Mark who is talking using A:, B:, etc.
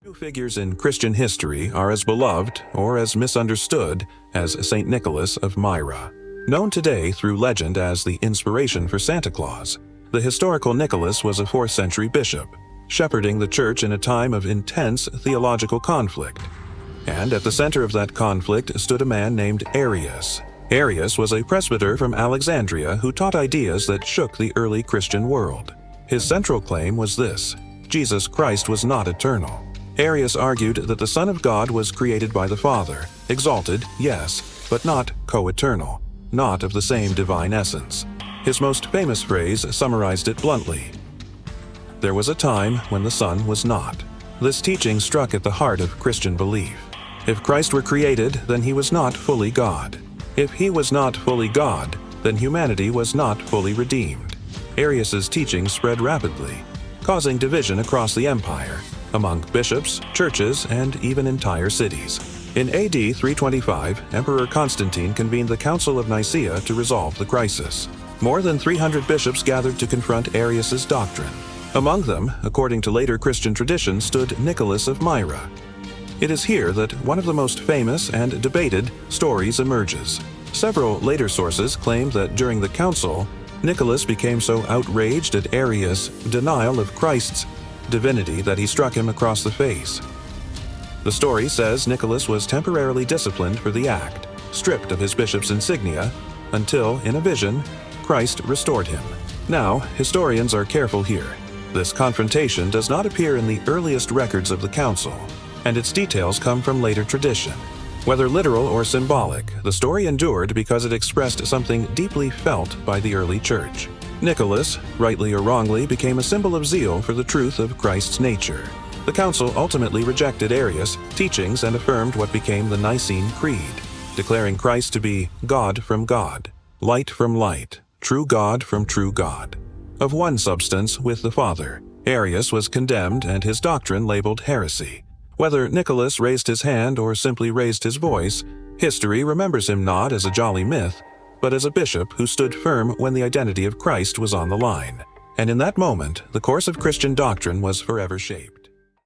A: Few figures in Christian history are as beloved or as misunderstood as Saint Nicholas of Myra. Known today through legend as the inspiration for Santa Claus, the historical Nicholas was a 4th century bishop, shepherding the church in a time of intense theological conflict. And at the center of that conflict stood a man named Arius. Arius was a presbyter from Alexandria who taught ideas that shook the early Christian world. His central claim was this: Jesus Christ was not eternal. Arius argued that the Son of God was created by the Father, exalted, yes, but not co-eternal, not of the same divine essence. His most famous phrase summarized it bluntly: "There was a time when the Son was not." This teaching struck at the heart of Christian belief. If Christ were created, then he was not fully God. If he was not fully God, then humanity was not fully redeemed. Arius's teaching spread rapidly, causing division across the empire, among bishops, churches, and even entire cities. In AD 325, Emperor Constantine convened the Council of Nicaea to resolve the crisis. More than 300 bishops gathered to confront Arius's doctrine. Among them, according to later Christian tradition, stood Nicholas of Myra. It is here that one of the most famous and debated stories emerges. Several later sources claim that during the council, Nicholas became so outraged at Arius' denial of Christ's divinity that he struck him across the face. The story says Nicholas was temporarily disciplined for the act, stripped of his bishop's insignia, until, in a vision, Christ restored him. Now, historians are careful here. This confrontation does not appear in the earliest records of the council, and its details come from later tradition. Whether literal or symbolic, the story endured because it expressed something deeply felt by the early church. Nicholas, rightly or wrongly, became a symbol of zeal for the truth of Christ's nature. The council ultimately rejected Arius' teachings and affirmed what became the Nicene Creed, declaring Christ to be God from God, light from light, true God from true God, of one substance with the Father. Arius was condemned and his doctrine labeled heresy. Whether Nicholas raised his hand or simply raised his voice, history remembers him not as a jolly myth, but as a bishop who stood firm when the identity of Christ was on the line. And in that moment, the course of Christian doctrine was forever shaped.